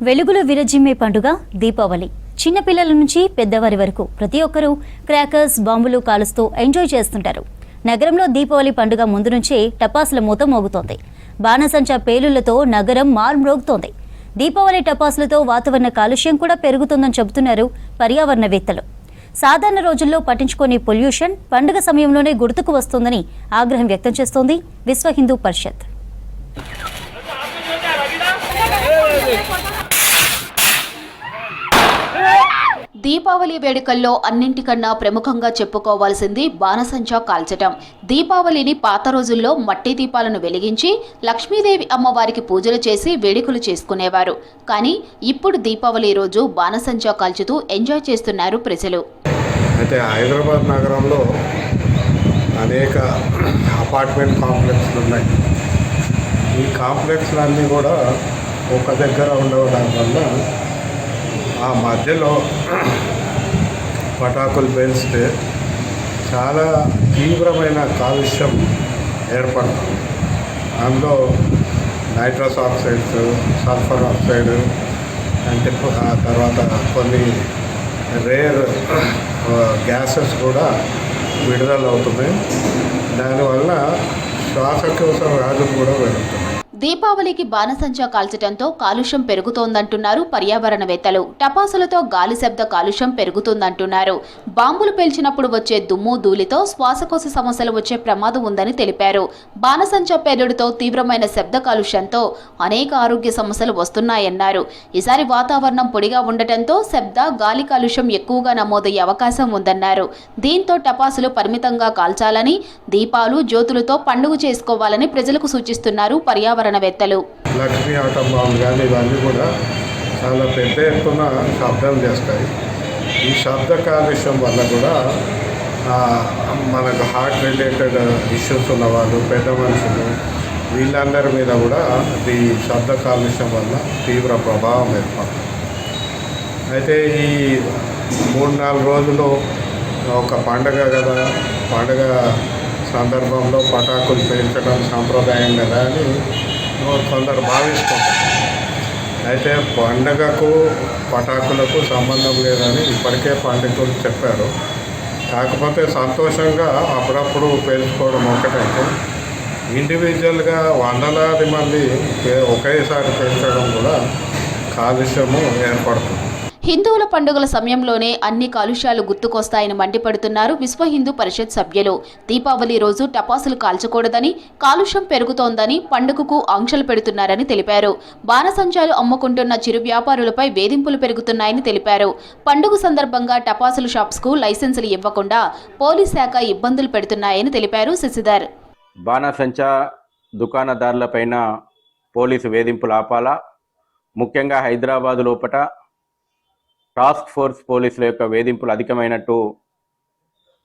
వెలుగులు విరజిమ్మే పండుగ దీపావళి. చిన్నపిల్లల నుంచి పెద్దవారి వరకు ప్రతి ఒక్కరూ క్రాకర్స్, బాంబులు కాలుస్తూ ఎంజాయ్ చేస్తుంటారు. నగరంలో దీపావళి పండుగ ముందు నుంచే టపాసుల మూత మోగుతోంది. బాణసంచా పేలుళ్లతో నగరం మార్మ్రోగుతోంది. దీపావళి టపాసులతో వాతావరణ కాలుష్యం కూడా పెరుగుతుందని చెబుతున్నారు పర్యావరణవేత్తలు. సాధారణ రోజుల్లో పట్టించుకోని పొల్యూషన్ పండుగ సమయంలోనే గుర్తుకు వస్తోందని ఆగ్రహం వ్యక్తం చేస్తోంది విశ్వ హిందూ పరిషత్. దీపావళి వేడుకల్లో అన్నింటికన్నా ప్రముఖంగా చెప్పుకోవాల్సింది బాణసంచా కాల్చటం. దీపావళిని పాత రోజుల్లో మట్టి దీపాలను వెలిగించి లక్ష్మీదేవి అమ్మవారికి పూజలు చేసి వేడుకలు చేసుకునేవారు. కానీ ఇప్పుడు దీపావళి రోజు బాణసంచా కాల్చుతూ ఎంజాయ్ చేస్తున్నారు ప్రజలు. అయితే హైదరాబాద్ నగరంలో అనేక అపార్ట్మెంట్ కాంప్లెక్స్లు ఉన్నాయి. ఈ కాంప్లెక్స్లన్నీ కూడా ఒక దగ్గర ఉండడం వల్ల ఆ మధ్యలో పటాకులు పేల్స్తే చాలా తీవ్రమైన కాలుష్యం ఏర్పడుతుంది. అందులో నైట్రస్ ఆక్సైడ్స్, సల్ఫర్ ఆక్సైడ్ అంటే తర్వాత కొన్ని రేర్ గ్యాసెస్ కూడా విడుదల అవుతున్నాయి. దానివల్ల శ్వాసకోశ వ్యాధులు కూడా పెరుగుతున్నాయి. దీపావళికి బాణసంచా కాల్చడంతో కాలుష్యం పెరుగుతోందంటున్నారు పర్యావరణవేత్తలు. టపాసులతో గాలి శబ్ద కాలుష్యం పెరుగుతుందంటున్నారు. బాంబులు పేల్చినప్పుడు వచ్చే దుమ్ము, ధూళితో శ్వాసకోశ సమస్యలు వచ్చే ప్రమాదం ఉందని తెలిపారు. బాణసంచా పేలుడుతో తీవ్రమైన శబ్ద కాలుష్యంతో అనేక ఆరోగ్య సమస్యలు వస్తున్నాయన్నారు. ఈసారి వాతావరణం పొడిగా ఉండటంతో శబ్ద, గాలి కాలుష్యం ఎక్కువగా నమోదయ్యే అవకాశం ఉందన్నారు. దీంతో టపాసులు పరిమితంగా కాల్చాలని, దీపాలు, జ్యోతులతో పండుగ చేసుకోవాలని ప్రజలకు సూచిస్తున్నారు పర్యావరణవేత్తలు. లక్ష్మీ ఆటం బాంబులు కానీ ఇవన్నీ కూడా చాలా పెద్ద ఎత్తున శబ్దం చేస్తాయి. ఈ శబ్ద కాలుష్యం వల్ల కూడా మనకు హార్ట్ రిలేటెడ్ ఇష్యూస్ ఉన్నవాళ్ళు, పెద్ద మనుషులు, వీళ్ళందరి మీద కూడా ఈ శబ్ద కాలుష్యం వల్ల తీవ్ర ప్రభావం ఏర్పడుతుంది. అయితే ఈ 3-4 రోజులు ఒక పండగ కదా, పండగ సందర్భంలో పటాకులు పేల్చడం సాంప్రదాయం కదా అని కొందరు భావిస్తుంటారు. అయితే పండగకు పటాకులకు సంబంధం లేదని ఇప్పటికే పండితులు చెప్పారు. కాకపోతే సంతోషంగా అప్పుడప్పుడు పేల్చుకోవడం ఒకటైతే ఇండివిజువల్గా వందలాది మంది ఒకేసారి పేల్చడం కూడా కాలుష్యము ఏర్పడుతుంది. హిందువుల పండుగల సమయంలోనే అన్ని కాలుష్యాలు గుర్తుకొస్తాయని మండిపడుతున్నారు విశ్వ హిందూ పరిషత్ సభ్యులు. దీపావళి రోజు టపాసులు కాల్చకూడదని, కాలుష్యం పెరుగుతోందని, పండుగకు ఆంక్షలు పెడుతున్నారని తెలిపారు. బాణసంచాలు అమ్ముకుంటున్న చిరు వ్యాపారులపై వేధింపులు పెరుగుతున్నాయని తెలిపారు. పండుగ సందర్భంగా టపాసులు షాప్స్కు లైసెన్సులు ఇవ్వకుండా పోలీస్ శాఖ ఇబ్బందులు పెడుతున్నాయని తెలిపారు శశిధర్. బాణసంచా దుకాణదారులపైన పోలీసు వేధింపులు ఆపాలా, ముఖ్యంగా హైదరాబాద్ లోపట టాస్క్ ఫోర్స్ పోలీసుల యొక్క వేధింపులు అధికమైనట్టు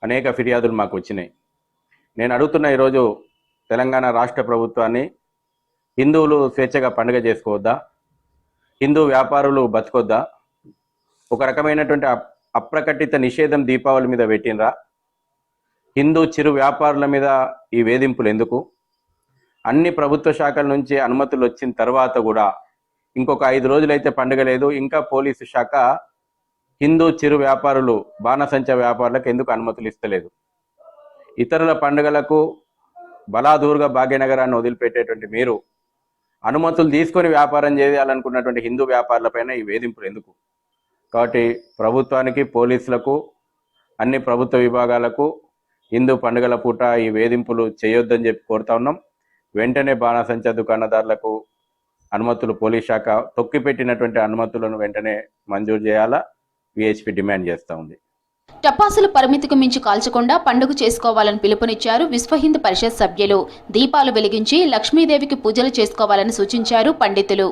అనేక ఫిర్యాదులు మాకు వచ్చినాయి. నేను అడుగుతున్న ఈరోజు తెలంగాణ రాష్ట్ర ప్రభుత్వాన్ని, హిందువులు స్వేచ్ఛగా పండుగ చేసుకోవద్దా, హిందూ వ్యాపారులు బతకొద్దా, ఒక రకమైనటువంటి అప్రకటిత నిషేధం దీపావళి మీద పెట్టినరా, హిందూ చిరు వ్యాపారుల మీద ఈ వేధింపులు ఎందుకు? అన్ని ప్రభుత్వ శాఖల నుంచి అనుమతులు వచ్చిన తర్వాత కూడా ఇంకొక 5 రోజులైతే పండుగ లేదు, ఇంకా పోలీసు శాఖ హిందూ చిరు వ్యాపారులు, బాణసంచా వ్యాపారులకు ఎందుకు అనుమతులు ఇస్తలేదు? ఇతరుల పండుగలకు బలాదూరుగా భాగ్యనగరాన్ని వదిలిపెట్టేటువంటి మీరు అనుమతులు తీసుకొని వ్యాపారం చేయాలనుకున్నటువంటి హిందూ వ్యాపారులపైన ఈ వేధింపులు ఎందుకు? కాబట్టి ప్రభుత్వానికి, పోలీసులకు, అన్ని ప్రభుత్వ విభాగాలకు హిందూ పండుగల పూట ఈ వేధింపులు చేయొద్దని చెప్పి కోరుతా ఉన్నాం. వెంటనే బాణసంచా దుకాణదారులకు అనుమతులు, పోలీస్ శాఖ తొక్కిపెట్టినటువంటి అనుమతులను వెంటనే మంజూరు చేయాలా విహెచ్పి డిమాండ్ చేస్తూ ఉంది. టపాసులు పరిమితికి మించి కాల్చకుండా పండుగ చేసుకోవాలని పిలుపునిచ్చారు విశ్వ హిందూ పరిషత్ సభ్యులు. దీపాలు వెలిగించి లక్ష్మీదేవికి పూజలు చేసుకోవాలని సూచించారు పండితులు.